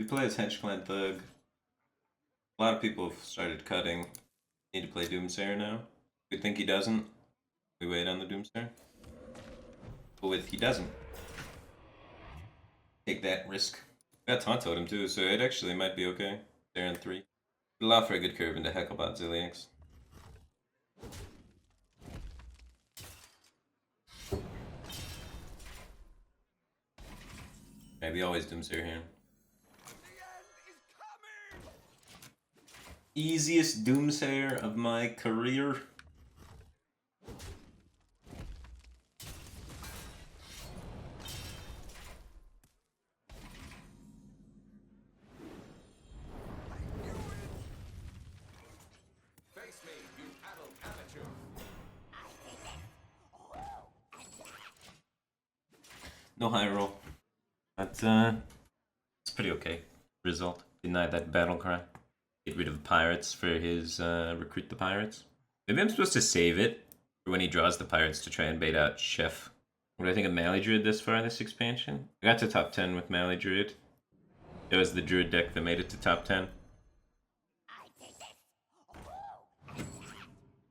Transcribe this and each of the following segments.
We play as Hench Clan Thug. A lot of people have started cutting. Need to play Doomsayer now. We think he doesn't. We wait on the Doomsayer. But with he doesn't. Take that risk. Got Taunt Totem too, so it actually might be okay. They're in 3. Allow for a good curve into Hecklebot Zilliax. Maybe always Doomsayer here. Easiest Doomsayer of my career. No high roll. But it's pretty okay. Result. Deny that battle cry. Get rid of pirates for his recruit the pirates. Maybe I'm supposed to save it for when he draws the pirates to try and bait out Chef. What do I think of Mally Druid this far in this expansion? I got to top 10 with Mally Druid. It was the Druid deck that made it to top 10.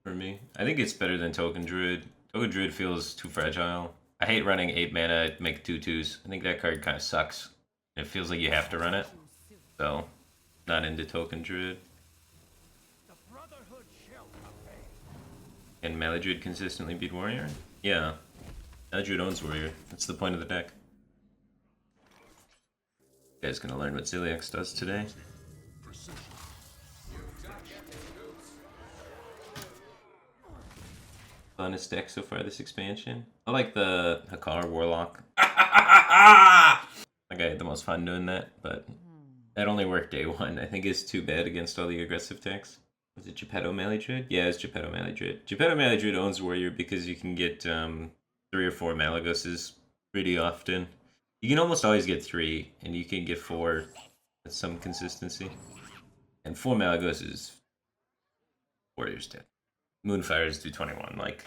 For me. I think it's better than Token Druid. Token Druid feels too fragile. I hate running 8 mana, make 2/2s. I think that card kind of sucks. It feels like you have to run it. So, not into Token Druid. Can Mally Druid consistently beat Warrior? Yeah. Mally Druid owns Warrior. That's the point of the deck. You guys gonna learn what Zilliax does today. Funnest deck so far this expansion. I like the Hakar Warlock. I had the most fun doing that, but that only worked day 1. I think it's too bad against all the aggressive decks. Was it Geppetto Mally Druid? Yeah, it's Geppetto Mally Druid. Geppetto Mally Druid owns Warrior because you can get 3 or 4 Malagoses pretty often. You can almost always get 3, and you can get 4 with some consistency. And 4 Malagoses, Warrior's dead. Moonfires do 21, like.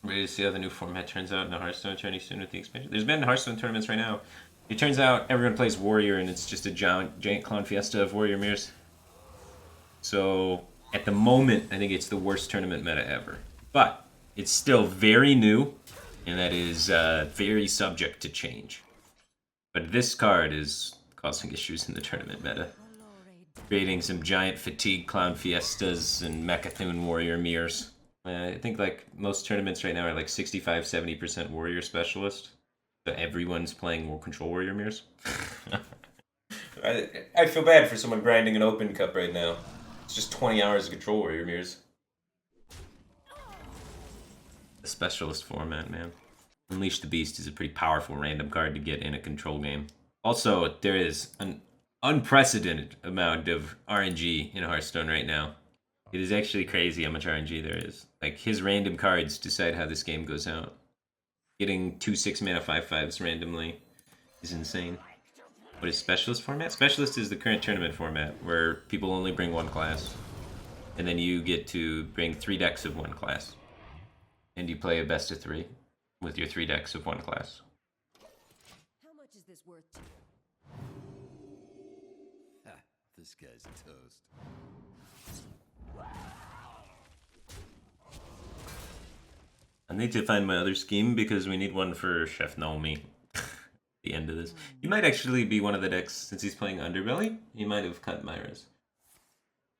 Ready to see how the new format turns out in a Hearthstone tourney soon with the expansion? There's been Hearthstone tournaments right now. It turns out everyone plays Warrior and it's just a giant clown fiesta of Warrior mirrors. So, at the moment, I think it's the worst tournament meta ever. But, it's still very new, and that is very subject to change. But this card is causing issues in the tournament meta. Creating some giant fatigue clown fiestas and Mechathune Warrior mirrors. I think like most tournaments right now are like 65-70% Warrior Specialist. So everyone's playing more Control Warrior mirrors. I feel bad for someone grinding an Open Cup right now. It's just 20 hours of Control Warrior mirrors. The Specialist format, man. Unleash the Beast is a pretty powerful random card to get in a control game. Also, there is an unprecedented amount of RNG in Hearthstone right now. It is actually crazy how much RNG there is. Like, his random cards decide how this game goes out. Getting 2 6-mana 5/5s randomly is insane. What is Specialist format? Specialist is the current tournament format, where people only bring 1 class. And then you get to bring 3 decks of 1 class. And you play a best of 3 with your 3 decks of 1 class. How much is this worth to you? This guy's toast. I need to find my other scheme because we need one for Chef Naomi. The end of this. He might actually be one of the decks, since he's playing Underbelly, he might have cut Myra's.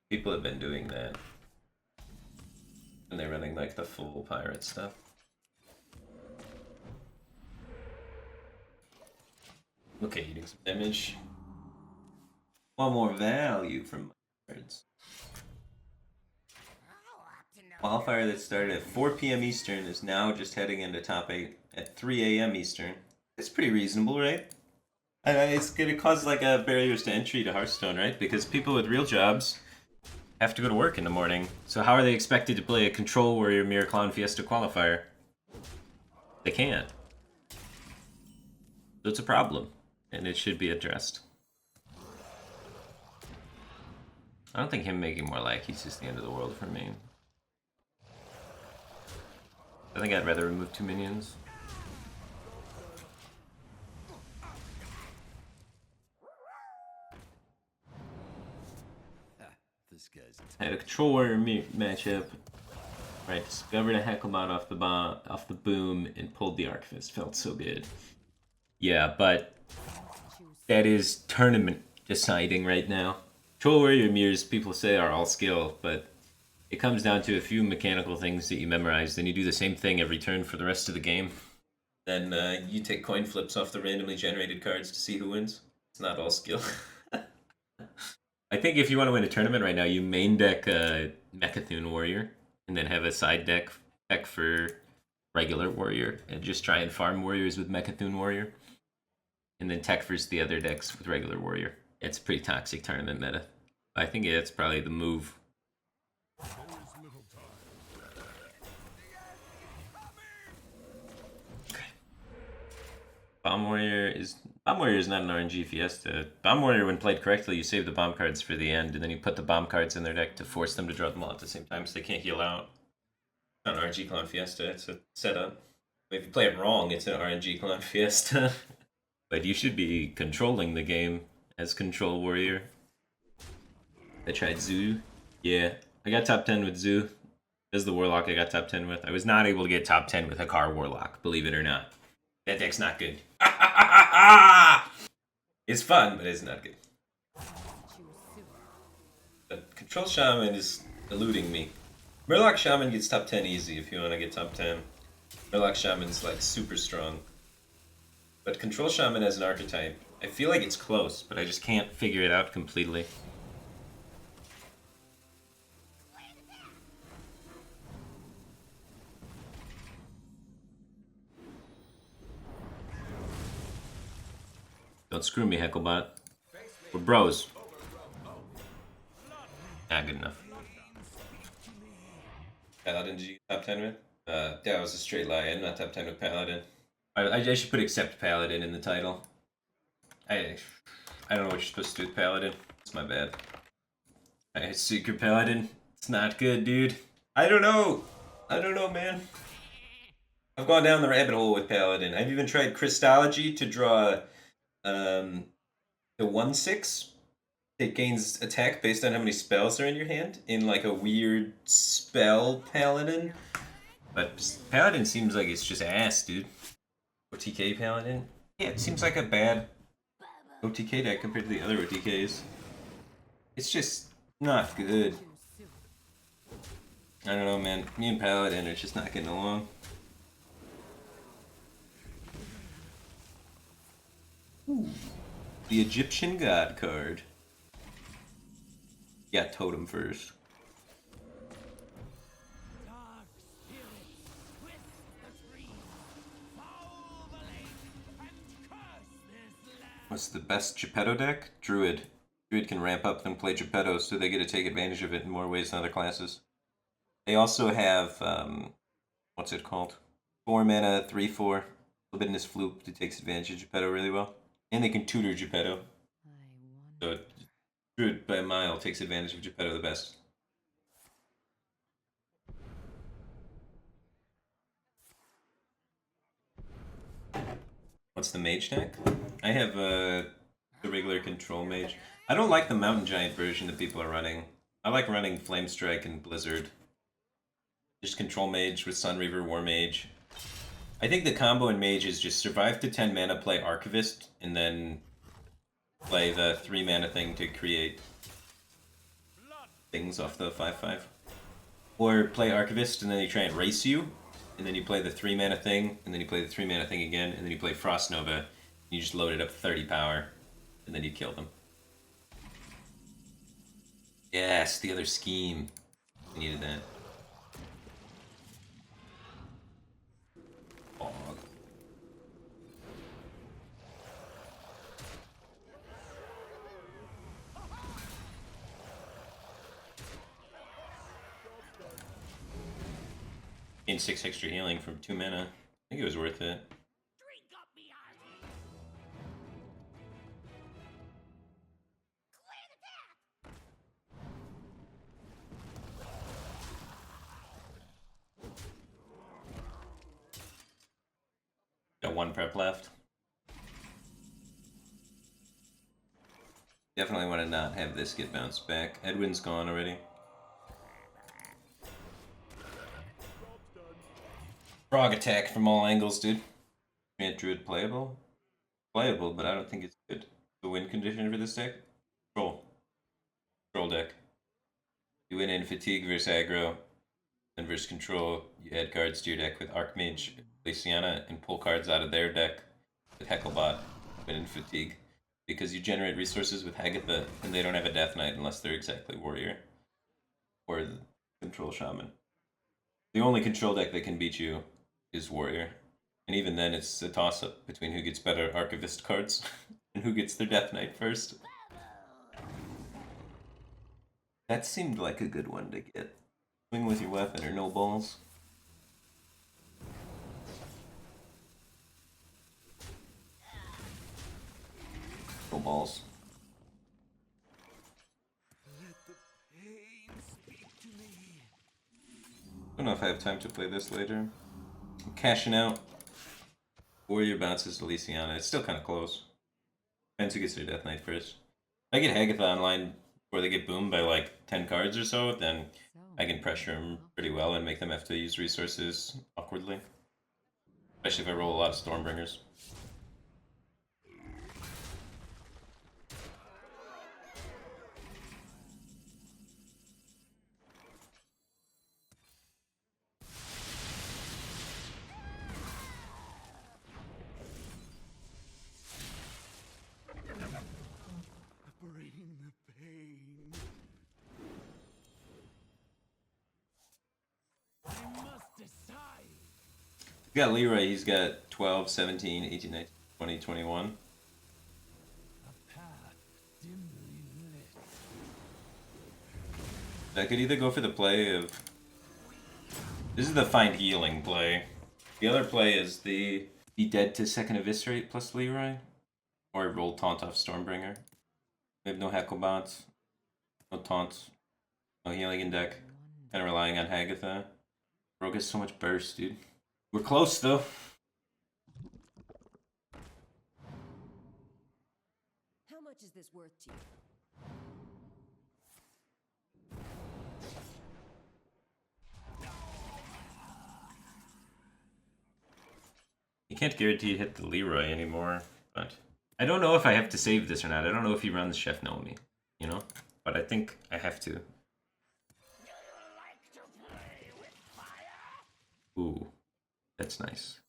People have been doing that. And they're running like the full pirate stuff. Okay, eating some damage. One more value from my cards. Wildfire that started at 4 p.m. Eastern is now just heading into top 8 at 3 a.m. Eastern. It's pretty reasonable, right? It's gonna cause like a barriers to entry to Hearthstone, right? Because people with real jobs have to go to work in the morning. So how are they expected to play a Control Warrior Mirror Clown Fiesta qualifier? They can't. So it's a problem, and it should be addressed. I don't think him making more like he's just the end of the world for me. I think I'd rather remove 2 minions. Troll Warrior matchup. Right, discovered a Hecklebot off the boom and pulled the Archivist. Felt so good. Yeah, but that is tournament deciding right now. Troll Warrior mirrors, people say, are all skill, but it comes down to a few mechanical things that you memorize. Then you do the same thing every turn for the rest of the game. Then you take coin flips off the randomly generated cards to see who wins. It's not all skill. I think if you want to win a tournament right now, you main deck Mechathune Warrior, and then have a side deck for regular Warrior, and just try and farm Warriors with Mechathune Warrior. And then tech versus the other decks with regular Warrior. It's a pretty toxic tournament meta. I think it's probably the move. Okay. Bomb Warrior is not an RNG fiesta. Bomb Warrior, when played correctly, you save the bomb cards for the end, and then you put the bomb cards in their deck to force them to draw them all at the same time, so they can't heal out. It's not an RNG clone fiesta. It's a setup. If you play it wrong, it's an RNG clone fiesta. But you should be controlling the game as Control Warrior. I tried Zoo. Yeah, I got top 10 with Zoo. This is the Warlock I got top 10 with. I was not able to get top 10 with Hakar Warlock, believe it or not. That deck's not good. It's fun, but it's not good. But Control Shaman is eluding me. Murloc Shaman gets top 10 easy if you want to get top 10. Murloc Shaman's like super strong. But Control Shaman as an archetype, I feel like it's close, but I just can't figure it out completely. Don't screw me, Hecklebot. We're bros. Not good enough. Paladin, did you get top 10 with? That was a straight lie. I'm not top 10 with Paladin. I should put Accept Paladin in the title. I don't know what you're supposed to do with Paladin. It's my bad. Secret Paladin. It's not good, dude. I don't know, man. I've gone down the rabbit hole with Paladin. I've even tried Crystology to draw the 1/6. It gains attack based on how many spells are in your hand in like a weird spell Paladin. But Paladin seems like it's just ass, dude. OTK Paladin? Yeah, it seems like a bad OTK deck compared to the other OTKs. It's just not good. I don't know, man. Me and Paladin are just not getting along. Ooh, the Egyptian God card. Yeah, Totem first. What's the best Geppetto deck? Druid. Druid can ramp up and play Geppetto, so they get to take advantage of it in more ways than other classes. They also have, what's it called? 4 mana, 3/4. Libidinous Fluke that takes advantage of Geppetto really well. And they can tutor Geppetto. So Druid by a mile takes advantage of Geppetto the best. What's the mage deck? I have the regular control mage. I don't like the Mountain Giant version that people are running. I like running Flame Strike and Blizzard. Just control mage with Sunreaver, War Mage. I think the combo in mage is just survive to 10 mana, play Archivist, and then play the 3 mana thing to create things off the 5/5. Or play Archivist and then you try and race you, and then you play the 3 mana thing, and then you play the 3 mana thing again, and then you play Frost Nova, and you just load it up 30 power, and then you kill them. Yes, the other scheme. We needed that. Fog. Gained 6 extra healing from 2 mana. I think it was worth it. Got 1 prep left. Definitely want to not have this get bounced back. Edwin's gone already. Frog attack from all angles, dude. Giant Druid playable? Playable, but I don't think it's good. The win condition for this deck? Control. Control deck. You win in Fatigue versus Aggro, then versus Control, you add cards to your deck with Archmage, Lysiana, and pull cards out of their deck with Hecklebot, win in Fatigue. Because you generate resources with Hagatha, and they don't have a Death Knight unless they're exactly Warrior. Or the Control Shaman. The only Control deck that can beat you is Warrior. And even then, it's a toss-up between who gets better Archivist cards and who gets their Death Knight first. That seemed like a good one to get. Swing with your weapon or no balls. No balls. Don't know if I have time to play this later. I'm cashing out. Warrior bounces to Lysiana. It's still kind of close. Depends who gets their Death Knight first. If I get Hagatha online before they get boomed by like 10 cards or so, then I can pressure them pretty well and make them have to use resources awkwardly. Especially if I roll a lot of Stormbringers. We got Leroy, he's got 12, 17, 18, 19, 20, 21. I could either go for the play of... This is the find healing play. The other play is the be dead to second eviscerate plus Leroy. Or roll taunt off Stormbringer. We have no Hecklebots, no taunts, no healing in deck. Kind of relying on Hagatha. Rogue has so much burst, dude. We're close, though. How much is this worth to you? You can't guarantee hit the Leroy anymore, but I don't know if I have to save this or not. I don't know if he runs Chef Nomi, you know? But I think I have to. Ooh, that's nice.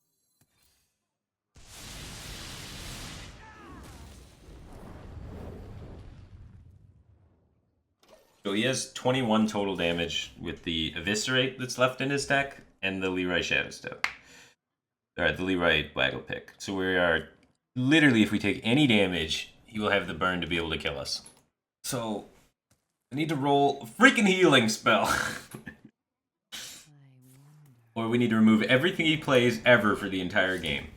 So he has 21 total damage with the Eviscerate that's left in his deck and the Leroy Shadow Step. Alright, the Leroy Blaggle pick. So we are literally, if we take any damage, he will have the burn to be able to kill us. So I need to roll a freaking healing spell. Or we need to remove everything he plays ever for the entire game.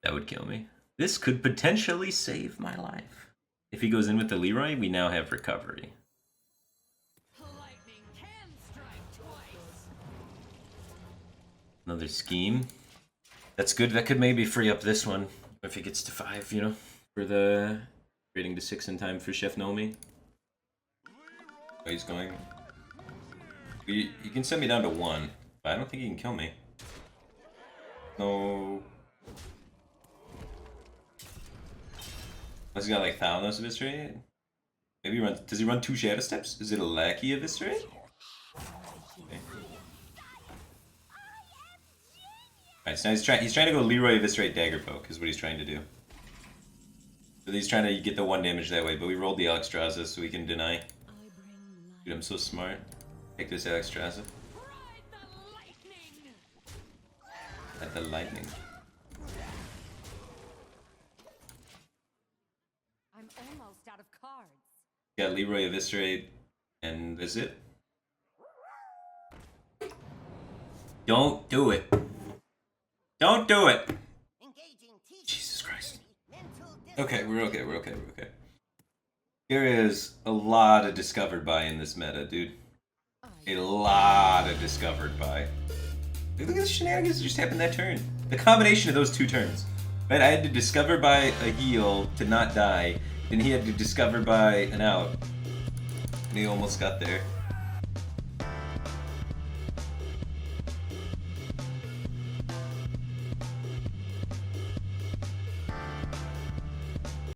That would kill me. This could potentially save my life. If he goes in with the Leroy, we now have recovery. Lightning can strike twice. Another scheme. That's good. That could maybe free up this one if he gets to 5, you know, for the rating to 6 in time for Chef Nomi. Oh, he's going. You can send me down to 1, but I don't think he can kill me. No. Unless he's got like Thalanos Eviscerate? Maybe he runs. Does he run 2 Shadow Steps? Is it a Lackey Eviscerate? Okay. Alright, so now he's trying to go Leroy Eviscerate Dagger Poke, is what he's trying to do. So he's trying to get the 1 damage that way, but we rolled the Alexstrasza so we can deny. Dude, I'm so smart. Take this Alexstrasza. At the lightning. I'm almost out of cards. Got Leroy Eviscerate, and that's it. Don't do it. Don't do it! Jesus Christ. Okay, we're okay, we're okay, we're okay. There is a lot of Discovered By in this meta, dude. A lot of Discovered By. Look at the shenanigans that just happened that turn. The combination of those 2 turns. Right, I had to discover by a heal to not die. Then he had to discover by an out. And he almost got there.